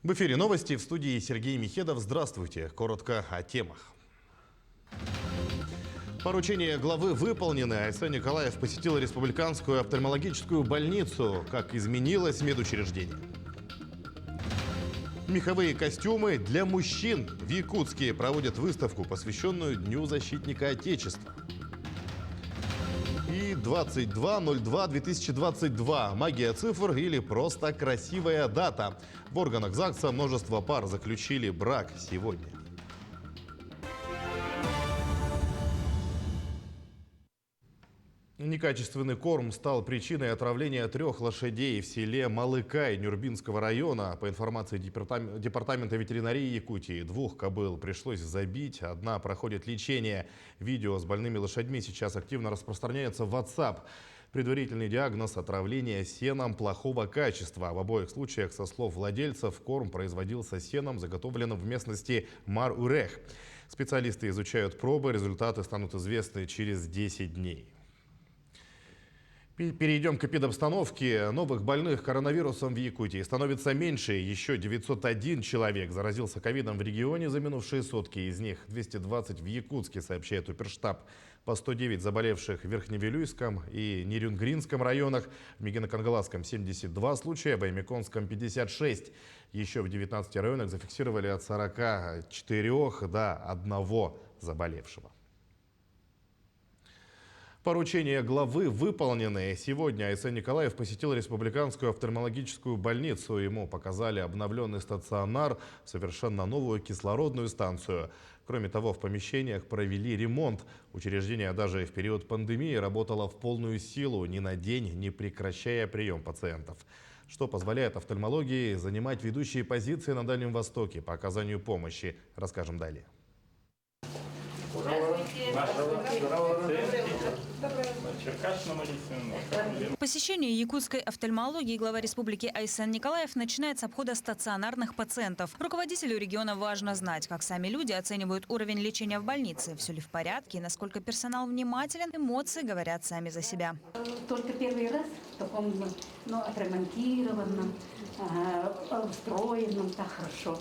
В эфире новости, в студии Сергей Михедов. Здравствуйте. Коротко о темах. Поручения главы выполнены. Айсен Николаев посетил республиканскую офтальмологическую больницу. Как изменилось медучреждение. Меховые костюмы для мужчин. В Якутске проводят выставку, посвященную Дню защитника Отечества. И 22.02.2022. Магия цифр или просто красивая дата. В органах ЗАГСа множество пар заключили брак сегодня. Некачественный корм стал причиной отравления 3 лошадей в селе Малыкай Нюрбинского района. По информации Департамента ветеринарии Якутии, 2 кобыл пришлось забить, 1 проходит лечение. Видео с больными лошадьми сейчас активно распространяется в WhatsApp. Предварительный диагноз – отравление сеном плохого качества. В обоих случаях, со слов владельцев, корм производился сеном, заготовленным в местности Мар-Урех. Специалисты изучают пробы, результаты станут известны через 10 дней. Перейдем к эпидобстановке. Новых больных коронавирусом в Якутии становится меньше. Еще 901 человек заразился ковидом в регионе за минувшие сутки. Из них 220 в Якутске, сообщает Уперштаб. По 109 заболевших в Верхневилюйском и Нерюнгринском районах. В Мегино-Кангаласском 72 случая, в Аймяконском 56. Еще в 19 районах зафиксировали от 44 до 1 заболевшего. Поручения главы выполнены. Сегодня Айсен Николаев посетил республиканскую офтальмологическую больницу. Ему показали обновленный стационар, совершенно новую кислородную станцию. Кроме того, в помещениях провели ремонт. Учреждение даже в период пандемии работало в полную силу, ни на день не прекращая прием пациентов. Что позволяет офтальмологии занимать ведущие позиции на Дальнем Востоке по оказанию помощи, расскажем далее. Посещение якутской офтальмологии глава республики Айсен Николаев начинает с обхода стационарных пациентов. Руководителю региона важно знать, как сами люди оценивают уровень лечения в больнице, все ли в порядке и насколько персонал внимателен. Эмоции говорят сами за себя. Только первый раз в таком, отремонтированном, устроенном, так хорошо.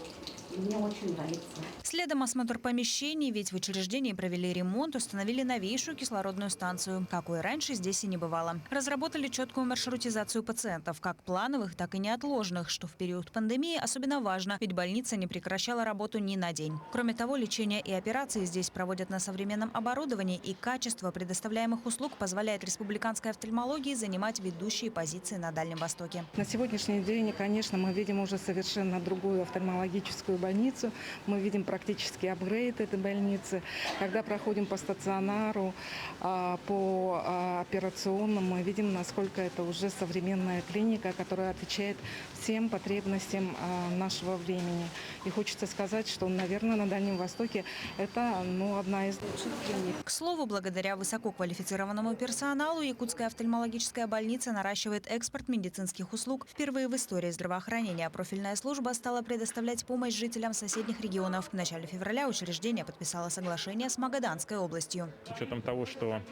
Мне очень нравится. Следом осмотр помещений, ведь в учреждении провели ремонт, установили новейшую кислородную станцию. Какой раньше здесь и не бывало. Разработали четкую маршрутизацию пациентов, как плановых, так и неотложных, что в период пандемии особенно важно, ведь больница не прекращала работу ни на день. Кроме того, лечение и операции здесь проводят на современном оборудовании, и качество предоставляемых услуг позволяет республиканской офтальмологии занимать ведущие позиции на Дальнем Востоке. На сегодняшний день, конечно, мы видим уже совершенно другую офтальмологическую больницу. Мы видим практически апгрейд этой больницы. Когда проходим по стационару, по операционным, мы видим, насколько это уже современная клиника, которая отвечает всем потребностям нашего времени. И хочется сказать, что, наверное, на Дальнем Востоке это одна из лучших клиник. К слову, благодаря высококвалифицированному персоналу Якутская офтальмологическая больница наращивает экспорт медицинских услуг. Впервые в истории здравоохранения профильная служба стала предоставлять помощь жителям соседних регионов. В начале февраля учреждение подписало соглашение с Магаданской областью. С учетом того, что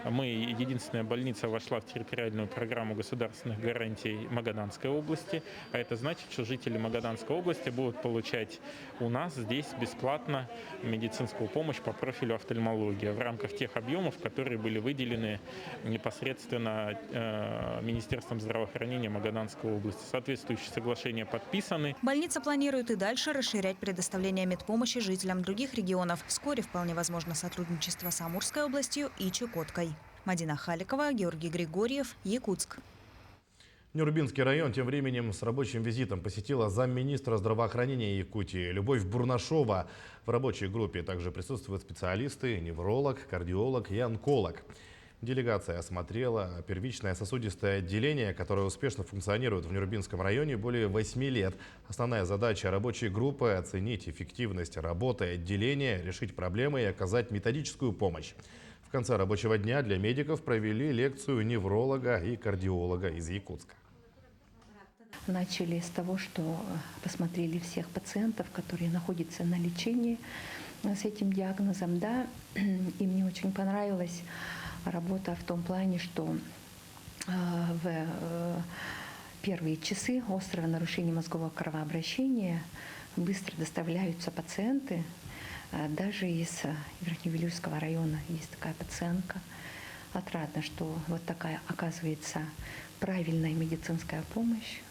мы единственная больница вошла в территориальную программу государственных гарантий Магаданской области, а это значит, что жители Магаданской области будут получать у нас здесь бесплатно медицинскую помощь по профилю офтальмология в рамках тех объемов, которые были выделены непосредственно Министерством здравоохранения Магаданской области. Соответствующие соглашения подписаны. Больница планирует и дальше расширять предоставление медпомощи жителям других регионов. Вскоре вполне возможно сотрудничество с Амурской областью и Чукоткой. Мадина Халикова, Георгий Григорьев, Якутск. Нюрбинский район тем временем с рабочим визитом посетила замминистра здравоохранения Якутии Любовь Бурнашова. В рабочей группе также присутствуют специалисты, невролог, кардиолог и онколог. Делегация осмотрела первичное сосудистое отделение, которое успешно функционирует в Нюрбинском районе более 8 лет. Основная задача рабочей группы – оценить эффективность работы отделения, решить проблемы и оказать методическую помощь. В конце рабочего дня для медиков провели лекцию невролога и кардиолога из Якутска. Начали с того, что посмотрели всех пациентов, которые находятся на лечении с этим диагнозом. Да, и мне очень понравилась работа в том плане, что в первые часы острого нарушения мозгового кровообращения быстро доставляются пациенты. Даже из Верхневилюйского района есть такая пациентка. Отрадно, что вот такая оказывается правильная медицинская помощь.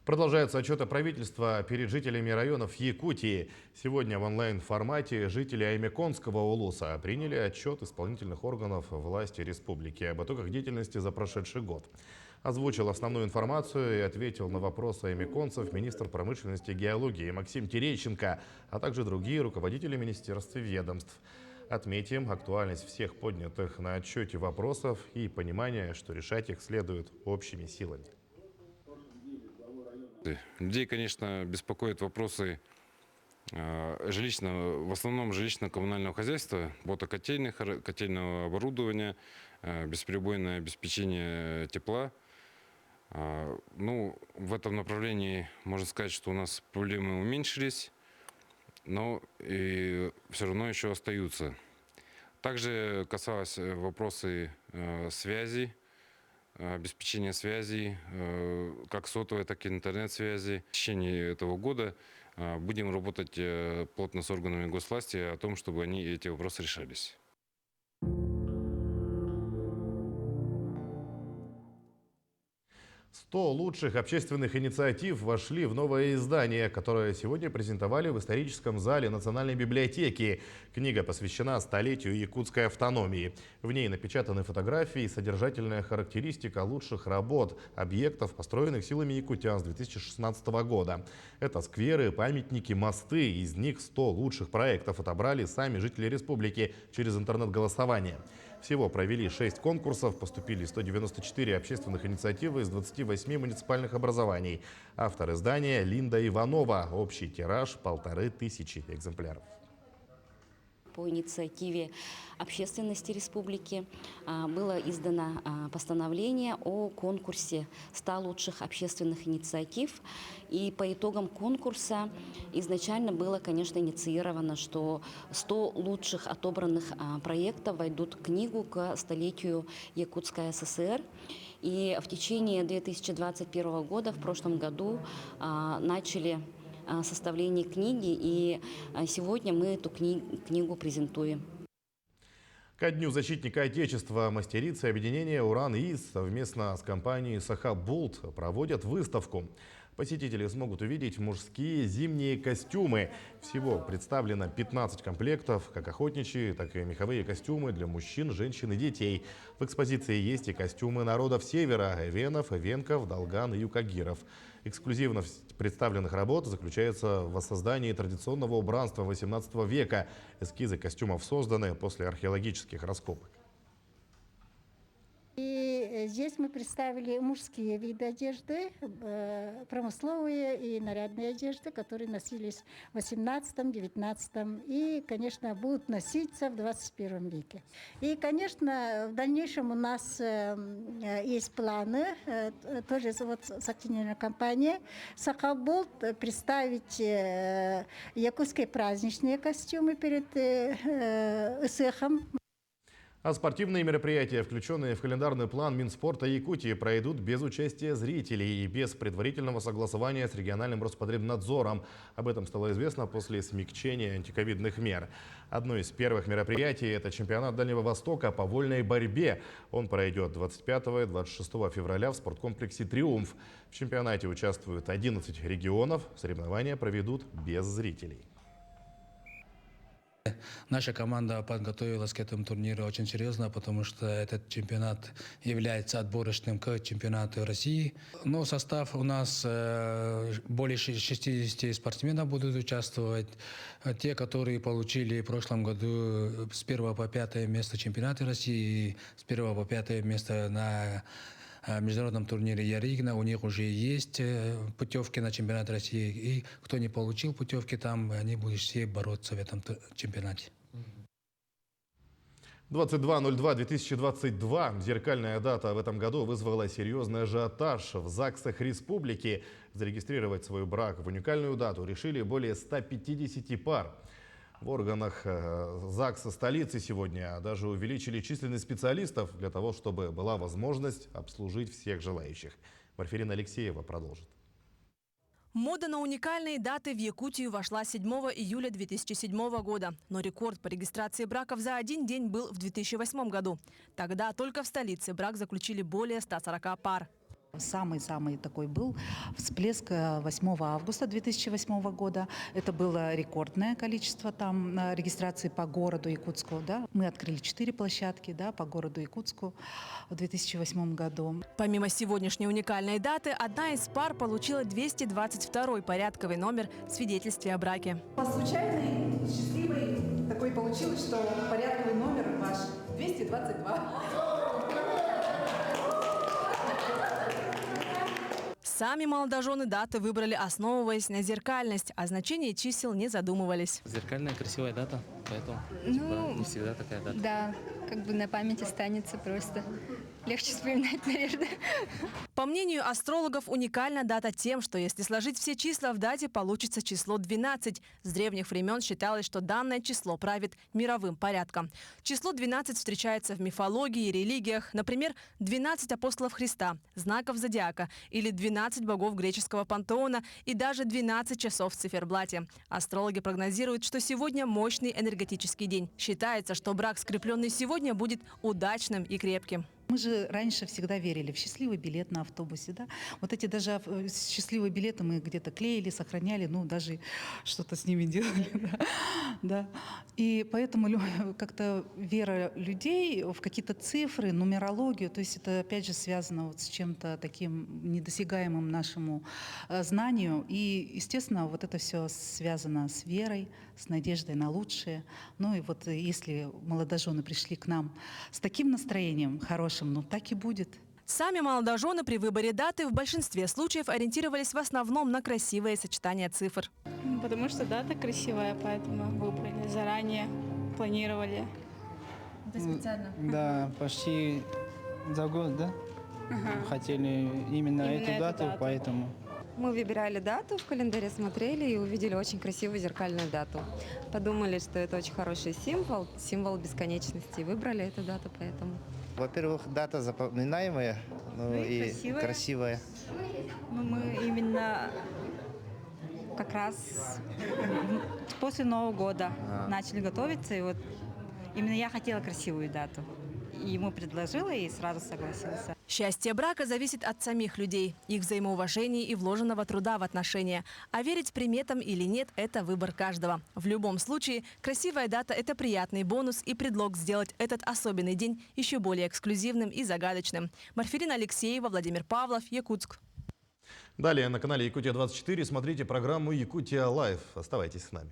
Продолжаются отчеты правительства перед жителями районов Якутии. Сегодня в онлайн-формате жители Аймяконского улуса приняли отчет исполнительных органов власти республики об итогах деятельности за прошедший год. Озвучил основную информацию и ответил на вопросы аймяконцев министр промышленности и геологии Максим Терещенко, а также другие руководители министерств и ведомств. Отметим актуальность всех поднятых на отчете вопросов и понимание, что решать их следует общими силами. Людей, конечно, беспокоят вопросы в основном жилищно-коммунального хозяйства, котельного оборудования, бесперебойное обеспечение тепла. В этом направлении можно сказать, что у нас проблемы уменьшились, но и все равно еще остаются. Также касалось вопросы связи, обеспечения связи, как сотовой, так и интернет-связи. В течение этого года будем работать плотно с органами госвласти о том, чтобы эти вопросы решались. 100 лучших общественных инициатив вошли в новое издание, которое сегодня презентовали в историческом зале Национальной библиотеки. Книга посвящена столетию якутской автономии. В ней напечатаны фотографии и содержательная характеристика лучших работ, объектов, построенных силами якутян с 2016 года. Это скверы, памятники, мосты. Из них 100 лучших проектов отобрали сами жители республики через интернет-голосование. Всего провели 6 конкурсов, поступили 194 общественных инициативы из 28 муниципальных образований. Автор издания Линда Иванова. Общий тираж 1500 экземпляров. По инициативе общественности республики было издано постановление о конкурсе 100 лучших общественных инициатив. И по итогам конкурса изначально было, конечно, инициировано, что 100 лучших отобранных проектов войдут в книгу к столетию Якутской ССР. И в течение 2021 года, в прошлом году, начали составление книги, и сегодня мы эту книгу презентуем. Ко Дню защитника Отечества мастерицы объединения «Уран-ИИС» совместно с компанией «Саха-Булт» проводят выставку. Посетители смогут увидеть мужские зимние костюмы. Всего представлено 15 комплектов, как охотничьи, так и меховые костюмы для мужчин, женщин и детей. В экспозиции есть и костюмы народов Севера – эвенов, эвенков, долган и юкагиров. Эксклюзивность представленных работ заключается в воссоздании традиционного убранства XVIII века. Эскизы костюмов созданы после археологических раскопок. И здесь мы представили мужские виды одежды, промысловые и нарядные одежды, которые носились в XVIII-XIX и, конечно, будут носиться в XXI веке. И, конечно, в дальнейшем у нас есть планы, тоже вот с акционерной компанией «Саха-Булт» представить якутские праздничные костюмы перед ИСЭХом. А спортивные мероприятия, включенные в календарный план Минспорта Якутии, пройдут без участия зрителей и без предварительного согласования с региональным Роспотребнадзором. Об этом стало известно после смягчения антиковидных мер. Одно из первых мероприятий – это чемпионат Дальнего Востока по вольной борьбе. Он пройдет 25-26 февраля в спорткомплексе «Триумф». В чемпионате участвуют 11 регионов. Соревнования проведут без зрителей. Наша команда подготовилась к этому турниру очень серьезно, потому что этот чемпионат является отборочным к чемпионату России. Но состав у нас более 60 спортсменов будут участвовать. Те, которые получили в прошлом году с 1 по 5 место чемпионата России, с 1 по 5 место на международном турнире Яригна, у них уже есть путевки на чемпионат России. И кто не получил путевки там, они будут все бороться в этом чемпионате. 22.02.2022. Зеркальная дата в этом году вызвала серьезный ажиотаж в ЗАГСах республики. Зарегистрировать свой брак в уникальную дату решили более 150 пар. В органах ЗАГСа столицы сегодня даже увеличили численность специалистов для того, чтобы была возможность обслужить всех желающих. Марфирина Алексеева продолжит. Мода на уникальные даты в Якутию вошла 7 июля 2007 года. Но рекорд по регистрации браков за один день был в 2008 году. Тогда только в столице брак заключили более 140 пар. Самый такой был всплеск 8 августа 2008 года. Это было рекордное количество там регистрации по городу Якутску. Да. Мы открыли 4 площадки, да, по городу Якутску в 2008 году. Помимо сегодняшней уникальной даты, одна из пар получила 222-й порядковый номер свидетельствия о браке. Случайный, счастливый такой получилось, что порядковый номер ваш 222. Сами молодожены даты выбрали, основываясь на зеркальность, о значении чисел не задумывались. Зеркальная красивая дата, поэтому не всегда такая дата. Да, как бы на память останется просто. Легче вспоминать, наверное. По мнению астрологов, уникальна дата тем, что если сложить все числа в дате, получится число 12. С древних времен считалось, что данное число правит мировым порядком. Число 12 встречается в мифологии и религиях. Например, 12 апостолов Христа, знаков зодиака или 12 богов греческого пантеона и даже 12 часов в циферблате. Астрологи прогнозируют, что сегодня мощный энергетический день. Считается, что брак, скрепленный сегодня, будет удачным и крепким. Мы же раньше всегда верили в счастливый билет на автобусе. Да? Вот эти даже счастливые билеты мы где-то клеили, сохраняли, ну даже что-то с ними делали. Да? И поэтому как-то вера людей в какие-то цифры, нумерологию, то есть это опять же связано вот с чем-то таким недосягаемым нашему знанию. И, естественно, вот это все связано с верой, с надеждой на лучшее. Ну и вот если молодожены пришли к нам с таким настроением хорошим, ну так и будет. Сами молодожены при выборе даты в большинстве случаев ориентировались в основном на красивое сочетание цифр. Потому что дата красивая, поэтому выбрали заранее, планировали. Это специально? Да, почти за год, да? Хотели именно эту дату, поэтому... Мы выбирали дату, в календаре смотрели и увидели очень красивую зеркальную дату. Подумали, что это очень хороший символ бесконечности. Выбрали эту дату, поэтому. Во-первых, дата запоминаемая, и красивая. Ну, мы именно как раз после Нового года начали готовиться, и вот именно я хотела красивую дату. И ему предложила, и сразу согласился. Счастье брака зависит от самих людей, их взаимоуважения и вложенного труда в отношения. А верить приметам или нет – это выбор каждого. В любом случае, красивая дата – это приятный бонус и предлог сделать этот особенный день еще более эксклюзивным и загадочным. Марфирина Алексеева, Владимир Павлов, Якутск. Далее на канале Якутия-24 смотрите программу «Якутия Лайв». Оставайтесь с нами.